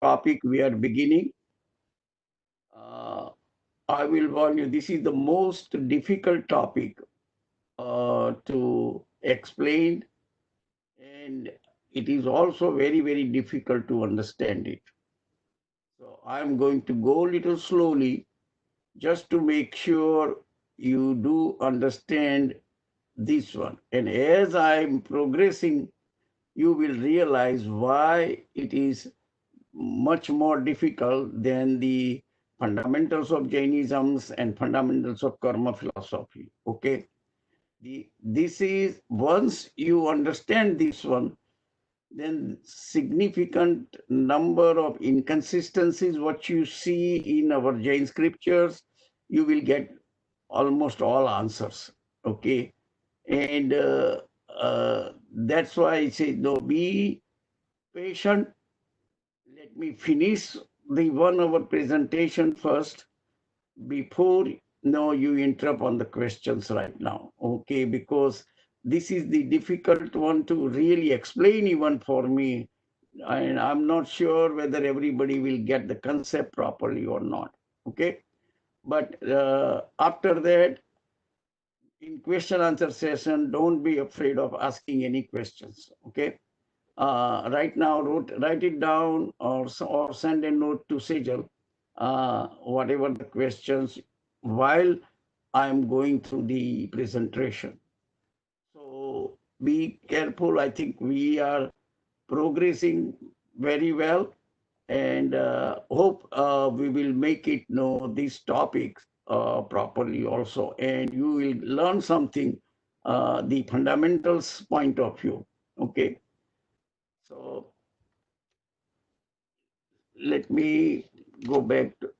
topic we are beginning. I will warn you, this is the most difficult topic to explain, and it is also very, very difficult to understand it. So I'm going to go a little slowly just to make sure you do understand this one. And as I'm progressing, you will realize why it is much more difficult than the fundamentals of Jainism and fundamentals of karma philosophy. Okay. This is, once you understand this one, then significant number of inconsistencies what you see in our Jain scriptures, you will get almost all answers. Okay. And that's why I say, no, be patient. Let me finish the 1 hour presentation first before you interrupt on the questions right now. Okay, because this is the difficult one to really explain even for me. And I'm not sure whether everybody will get the concept properly or not. Okay. But after that, in question answer session, don't be afraid of asking any questions. Okay. Right now, write it down or send a note to Sejal, whatever the questions, while I'm going through the presentation. So be careful. I think we are progressing very well, and hope we will make it know these topics properly also, and you will learn something, the fundamentals point of view. Okay. So let me go back to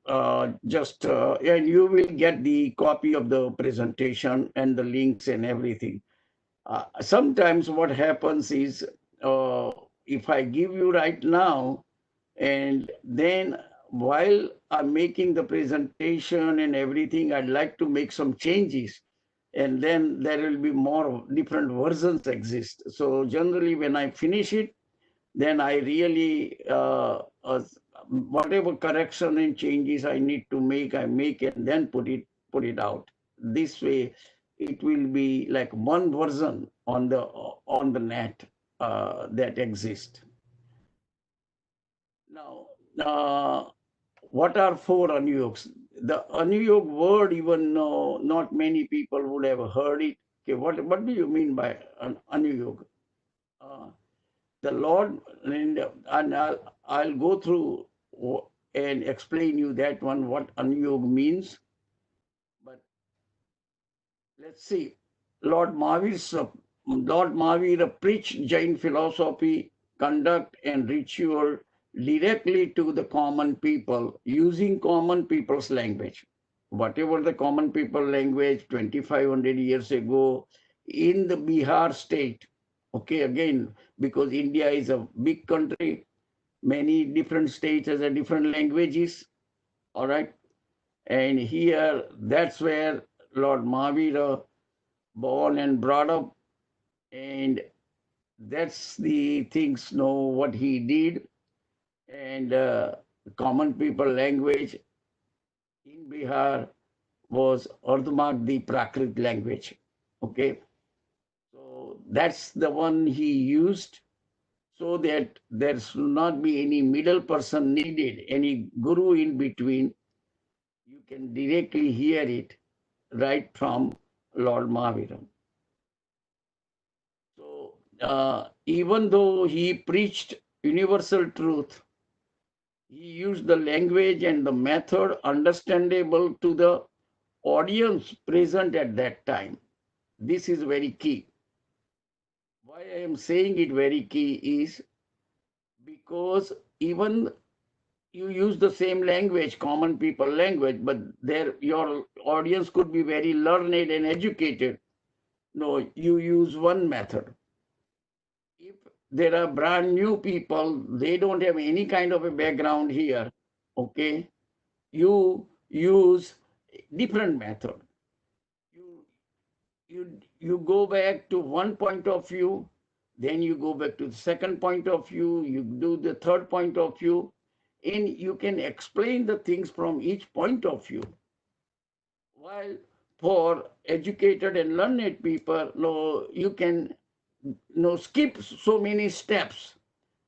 and you will get the copy of the presentation and the links and everything. Sometimes what happens is, if I give you right now, and then while I'm making the presentation and everything, I'd like to make some changes, and then there will be more different versions exist. So generally when I finish it, then I really, whatever correction and changes I need to make, I make and then put it out. This way, it will be like one version on the net that exists. Now, what are 4 Anuyogs? The Anuyog word, even not many people would have heard it. Okay, what do you mean by an Anuyog? The Lord, and I'll go through and explain you that one, what Anuyog means. But let's see. Lord Mahavir preached Jain philosophy, conduct, and ritual directly to the common people using common people's language. Whatever the common people language 2,500 years ago in the Bihar state. Okay, again, because India is a big country, many different states has a different languages. All right. And here, that's where Lord Mahavira born and brought up, and that's the things know what he did. And common people language in Bihar was Urdhmark, the Prakrit language. Okay, so that's the one he used, so that there should not be any middle person needed, any guru in between. You can directly hear it right from Lord Mahavira. So even though he preached universal truth, he used the language and the method understandable to the audience present at that time. This is very key. Why I am saying it very key is because even you use the same language, common people language, but your audience could be very learned and educated. No, you use one method. If there are brand new people, they don't have any kind of a background here, okay, you use different method. You go back to one point of view, then you go back to the second point of view, you do the third point of view, and you can explain the things from each point of view. While for educated and learned people, no, you can skip so many steps,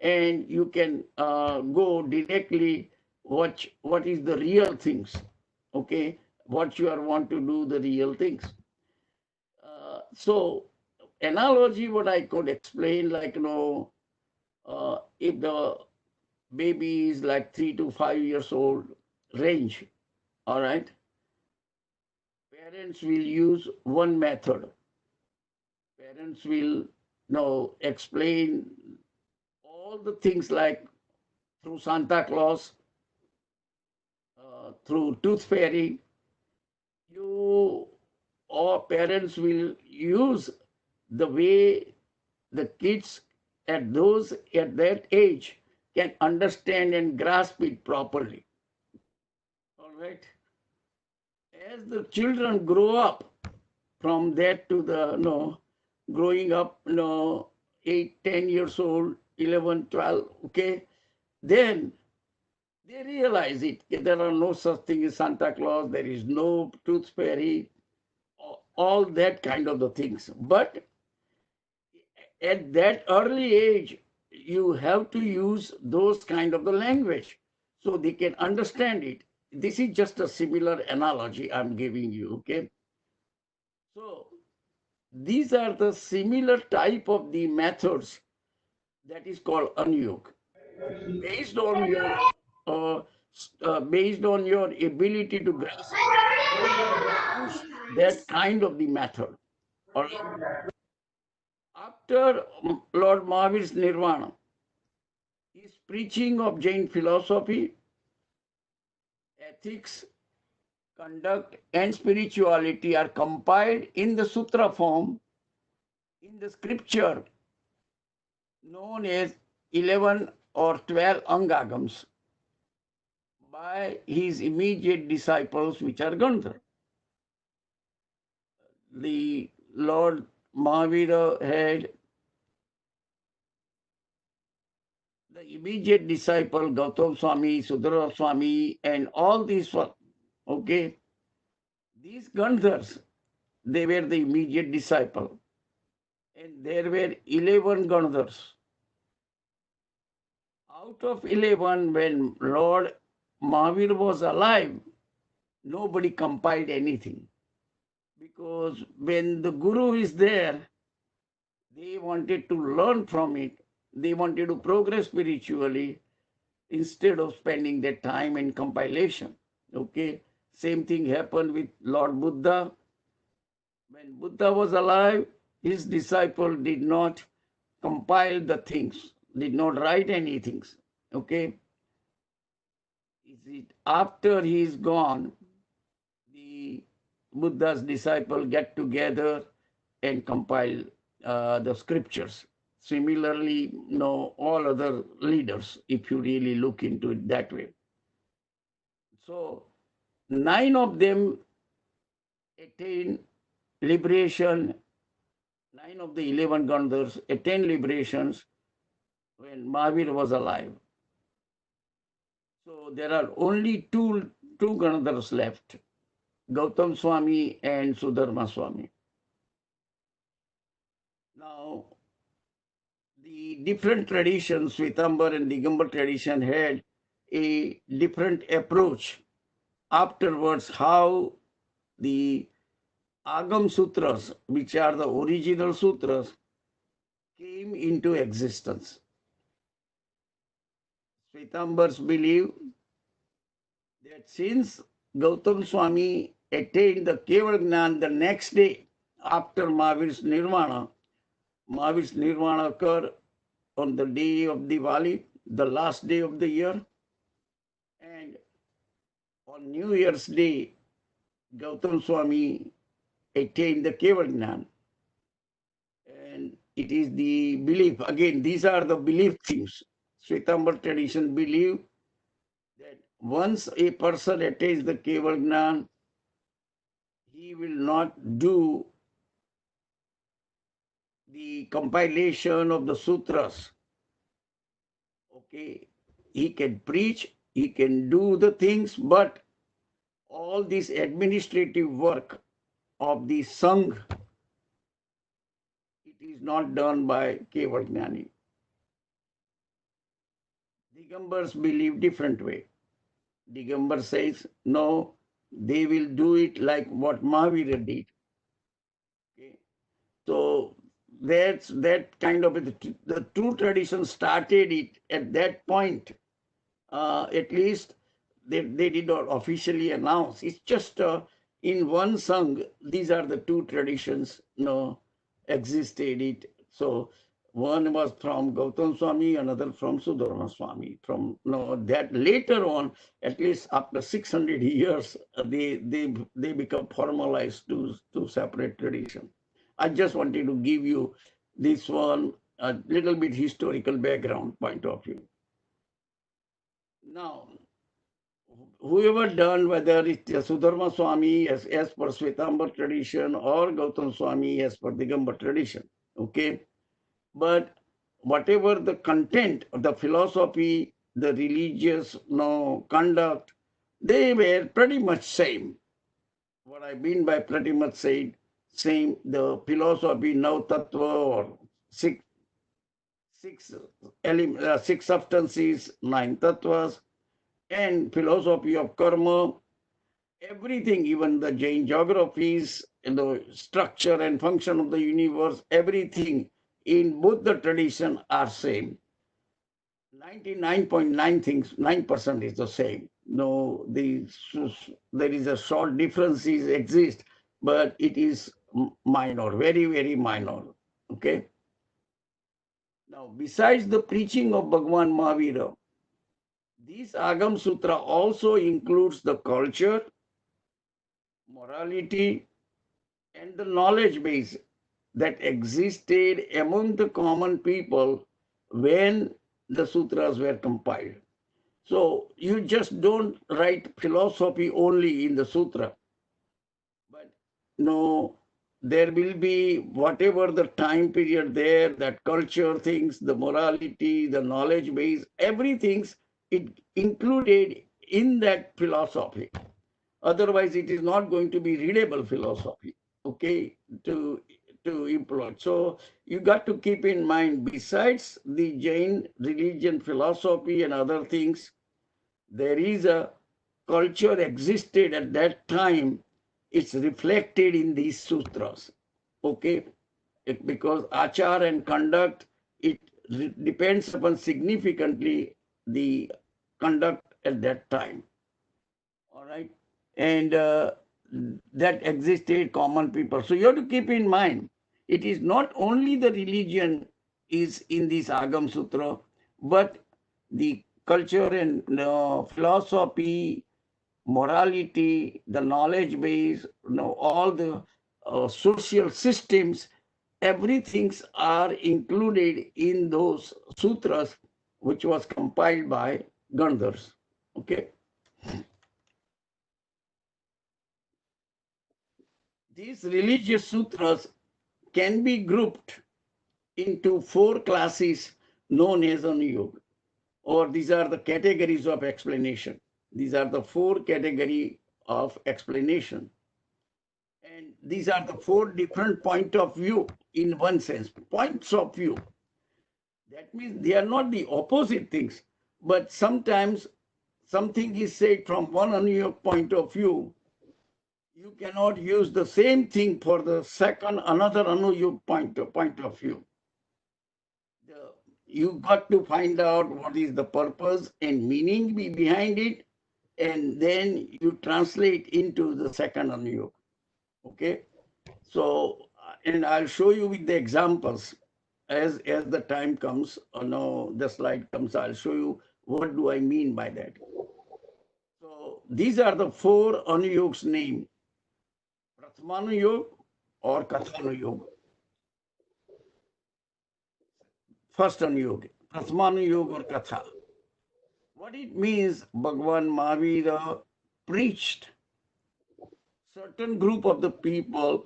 and you can go directly what is the real things, okay? What you are want to do the real things. So analogy, what I could explain, like if the baby is like 3 to 5 years old range, all right, parents will use one method. Parents will explain all the things like through Santa Claus, through Tooth Fairy. You or parents will use the way the kids at that age can understand and grasp it properly. All right. As the children grow up, from that to the growing up, 8, 10 years old, 11, 12, okay, then they realize it. There are no such thing as Santa Claus. There is no tooth fairy, all that kind of the things. But at that early age, you have to use those kind of the language so they can understand it. This is just a similar analogy I'm giving you, okay? So these are the similar type of the methods that is called Anuyog. Based on your based on your ability to grasp, use that kind of the method. All right? After Lord Mahavir's Nirvana, his preaching of Jain philosophy, ethics, conduct, and spirituality are compiled in the sutra form in the scripture known as 11 or 12 Angagams by his immediate disciples, which are Gandhar. The Lord Mahavira had the immediate disciple Gautam Swami, Sudara Swami, and all these, okay, these Gandhars, they were the immediate disciple. And there were 11 Gandhars. Out of 11, when Lord Mahavir was alive, nobody compiled anything. Because when the Guru is there, they wanted to learn from it. They wanted to progress spiritually instead of spending their time in compilation. Okay, same thing happened with Lord Buddha. When Buddha was alive, his disciple did not compile the things, did not write anything. Okay, is it after he is gone, the Buddha's disciple get together and compile the scriptures. Similarly, all other leaders, if you really look into it that way. So 9 of them attain liberation. 9 of the 11 Gandhars attain liberations when Mahavir was alive. So there are only two Gandhars left, Gautam Swami and Sudharma Swami. Now, the different traditions, Swetambar and Digambar tradition, had a different approach afterwards how the Agam Sutras, which are the original sutras, came into existence. Svetambars believe that since Gautam Swami attained the Keval Gnan the next day after Mahavir's Nirvana occurred on the day of Diwali, the last day of the year, and on New Year's Day, Gautam Swami attained the Keval Gnan. And it is the belief, again, these are the belief things. Swetambar tradition believe that once a person attains the Keval Gnan, he will not do the compilation of the sutras. Okay, he can preach, he can do the things, but all this administrative work of the Sangh, it is not done by Keval Jnani. Digambars believe different way. Digambar says, no, they will do it like what Mahavira did. Okay? So that's that kind of the true tradition started it at that point. At least they did not officially announce. It's just in one song, these are the two traditions existed. It so one was from Gautam Swami, another from Sudharma Swami. From that later on, at least after 600 years, they become formalized to separate tradition. I just wanted to give you this one a little bit historical background point of view. Now, whoever done, whether it's Sudharma Swami as per Svetambar tradition or Gautam Swami as per Digambar tradition, okay? But whatever the content of the philosophy, the religious conduct, they were pretty much same. What I mean by pretty much same, the philosophy, Nav Tattva or six substances, 9 tattvas, and philosophy of karma, everything, even the Jain geographies, the structure and function of the universe, everything in both the tradition are same. 99.9 things, 9% is the same. No, there is a short differences exist, but it is minor, very, very minor. Okay. Now, besides the preaching of Bhagwan Mahavira, this Agam Sutra also includes the culture, morality, and the knowledge base that existed among the common people when the sutras were compiled. So you just don't write philosophy only in the sutra, but there will be whatever the time period there, that culture things, the morality, the knowledge base, everything's it included in that philosophy. Otherwise, it is not going to be readable philosophy, okay, to employ. So you got to keep in mind, besides the Jain religion, philosophy, and other things, there is a culture existed at that time. It's reflected in these sutras, okay? Because achar and conduct, it depends upon significantly the conduct at that time. All right. And that existed common people. So you have to keep in mind, it is not only the religion is in this Agam Sutra, but the culture and philosophy, morality, the knowledge base, all the social systems, everything's are included in those sutras, which was compiled by Gandhars. Okay. These religious sutras can be grouped into 4 classes known as Anuyog, or these are the categories of explanation. These are the 4 categories of explanation. And these are the 4 different points of view in one sense, points of view. That means they are not the opposite things, but sometimes something is said from one Anuyog point of view. You cannot use the same thing for the second, another Anuyog point of view. You got to find out what is the purpose and meaning behind it, and then you translate into the second Anuyog. Okay? So, and I'll show you with the examples as the time comes, the slide comes, I'll show you what do I mean by that. So these are the 4 Anuyogs named. Pratham-anuyog or Katha-anuyog. First Anuyog, Pratham-anuyog or Katha. What it means, Bhagwan Mahavira preached certain group of the people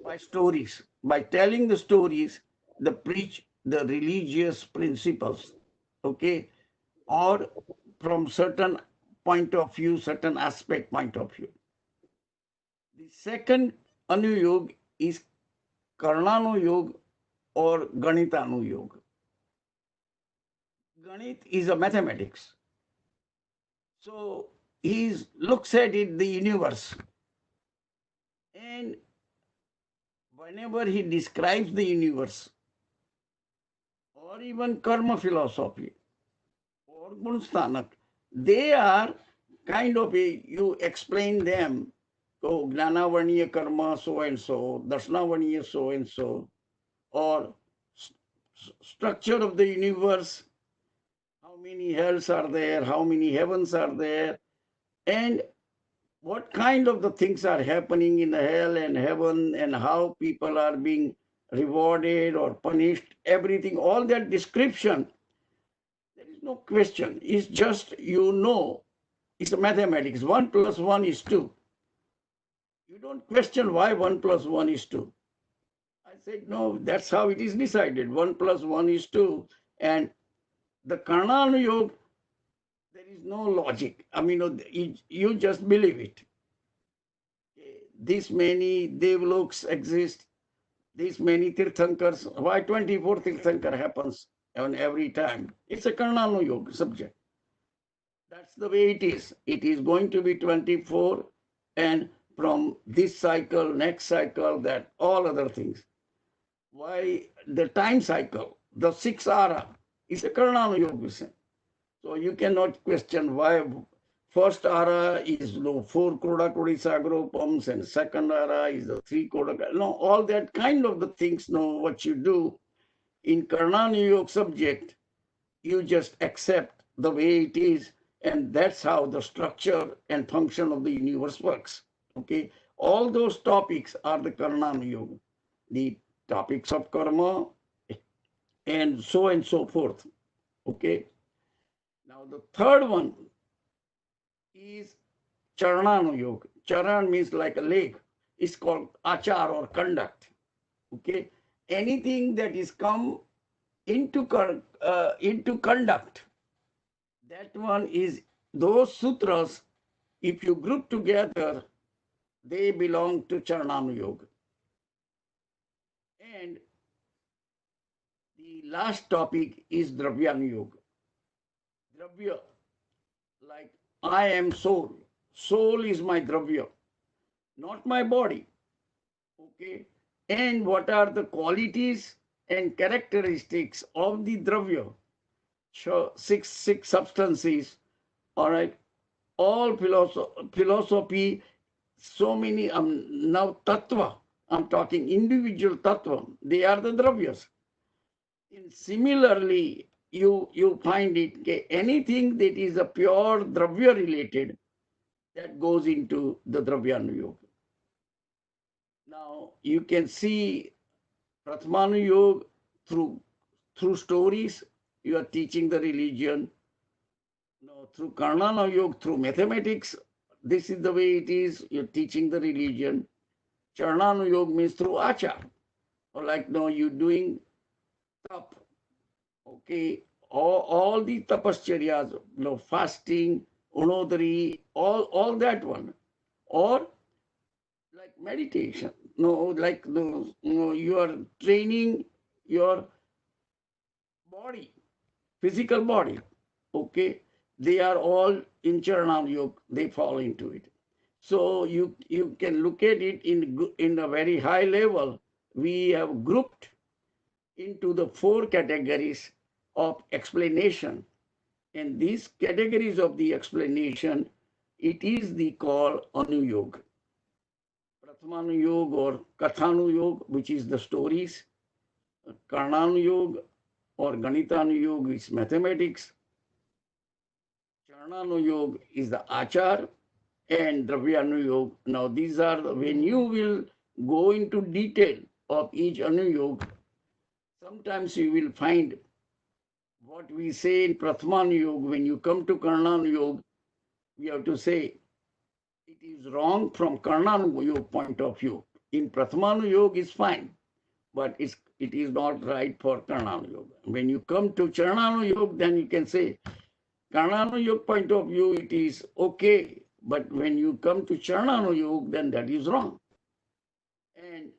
by stories, by telling the stories, they preach the religious principles, okay, or from certain point of view, certain aspect point of view. The second Anuyog is Karan-anuyog or Ganitanuyoga. Ganit is a mathematics. So he looks at it, the universe. And whenever he describes the universe, or even karma philosophy, or gunsthanak, they are kind of you explain them. Oh, Gnanavarniya karma so and so, Darshanavarniya so and so, or structure of the universe, how many hells are there, how many heavens are there, and what kind of the things are happening in the hell and heaven, and how people are being rewarded or punished, everything, all that description, there is no question. It's just, it's a mathematics. 1 plus 1 is 2. You don't question why 1 plus 1 is 2. I said, no, that's how it is decided. 1 plus 1 is 2. And the Karan-anuyog, there is no logic. I mean, you just believe it. This many devloks exist, this many tirthankars. Why 24 tirthankar happens on every time? It's a Karan-anuyog subject. That's the way it is. It is going to be 24, and from this cycle, next cycle, that all other things. Why the time cycle, the 6 ara is a Karan-anuyog. So you cannot question why first ara is 4 kroda kodi sagropams, and second ara is the 3 kroda. No, all that kind of the things, what you do in Karan-anuyog subject, you just accept the way it is, and that's how the structure and function of the universe works. Okay, all those topics are the Karan-anuyog, the topics of karma, and so forth. Okay. Now the third one is Charan-anuyog. Charan means like a leg. It's called achar or conduct. Okay, anything that is come into conduct. That one is those sutras. If you group together, they belong to Charan-anuyog. And the last topic is Dravya-anuyog. Dravya, like I am soul. Soul is my Dravya, not my body. Okay. And what are the qualities and characteristics of the Dravya? Sure, six substances. All right. All philosophy, so many, now tattva, I'm talking individual tattva, they are the Dravyas. And similarly, you find it, anything that is a pure Dravya related, that goes into the Dravya-anuyog. Now, you can see Pratham-anuyog through stories, you are teaching the religion. Through Karan-anuyog, through mathematics, this is the way it is, you're teaching the religion. Charan-anuyog means through achar, or like you're doing tap. Okay, all the tapascharyas, fasting, unodari, all that one, or like meditation. You are training your body, physical body. Okay, they are all in Charan-anuyog, they fall into it. So you can look at it in a very high level. We have grouped into the 4 categories of explanation. And these categories of the explanation, it is the called Anuyog. Pratham-anuyog or Kathanuyog, which is the stories. Karan-anuyog or Ganitanuyoga is mathematics. Charan-anuyog is the achar, and Dravya-anuyog. Now these are, when you will go into detail of each Anuyog, sometimes you will find what we say in Pratham-anuyog. When you come to Karan-anuyog, we have to say it is wrong from Karan-anuyog point of view. In Pratham-anuyog is fine. but it is not right for Karan-anuyog. When you come to Charan-anuyog, then you can say, Karan-anuyog point of view, it is okay. But when you come to Charan-anuyog, then that is wrong. And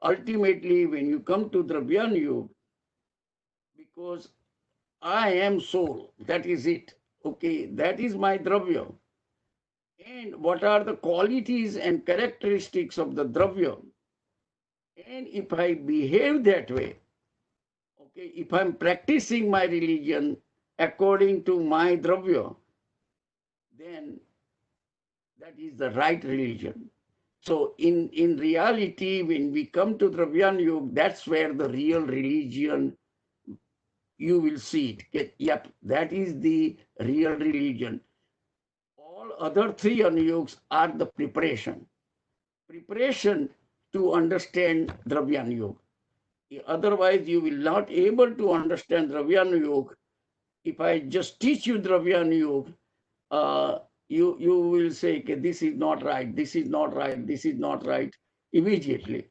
ultimately, when you come to Dravya-anuyog, because I am soul, that is it. Okay, that is my Dravya. And what are the qualities and characteristics of the Dravya? And if I behave that way, okay, if I'm practicing my religion according to my Dravya, then that is the right religion. So in reality, when we come to Dravya-anuyog, that's where the real religion, you will see it. Yep, that is the real religion. All other three Anuyogs are the preparation to understand Dravya-anuyog. Otherwise, you will not able to understand Dravya-anuyog. If I just teach you Dravya-anuyog, you will say, okay, this is not right, this is not right, this is not right immediately.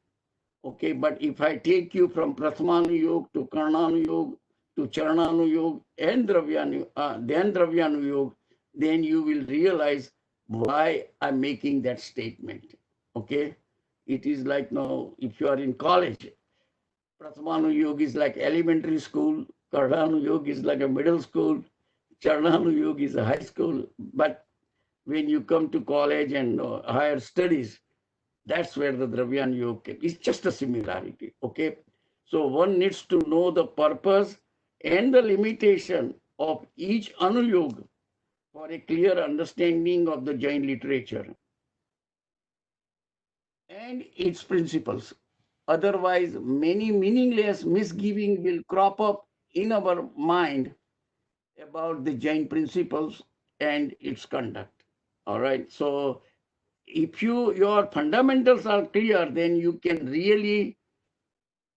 Okay, but if I take you from Pratham-anuyog to Karan-anuyog to Charan-anuyog and then Dravya-anuyog, then you will realize why I'm making that statement. Okay, it is like now, if you are in college, Pratham-anuyog is like elementary school, Karan-anuyog is like a middle school, Charan-anuyog is a high school. But when you come to college and higher studies, that's where the Dravya-anuyog came. It's just a similarity, okay? So one needs to know the purpose and the limitation of each Anuyog for a clear understanding of the Jain literature and its principles. Otherwise, many meaningless misgivings will crop up in our mind about the Jain principles and its conduct. All right. So if your fundamentals are clear, then you can really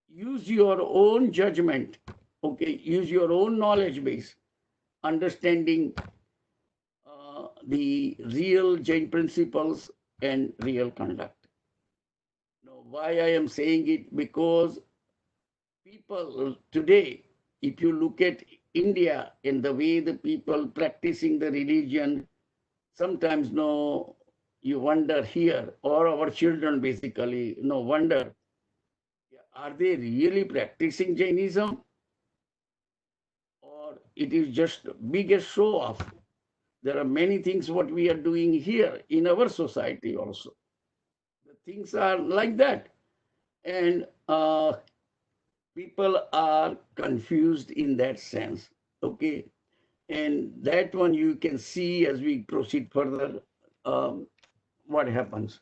use your own judgment, okay, use your own knowledge base, understanding the real Jain principles and real conduct. Now, why I am saying it? Because people today, if you look at India and the way the people practicing the religion, sometimes no, you wonder here, or our children basically, wonder, are they really practicing Jainism? Or it is just biggest show off? There are many things what we are doing here in our society also. The things are like that. And people are confused in that sense. Okay. And that one you can see as we proceed further what happens.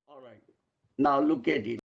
All right. Now look at it.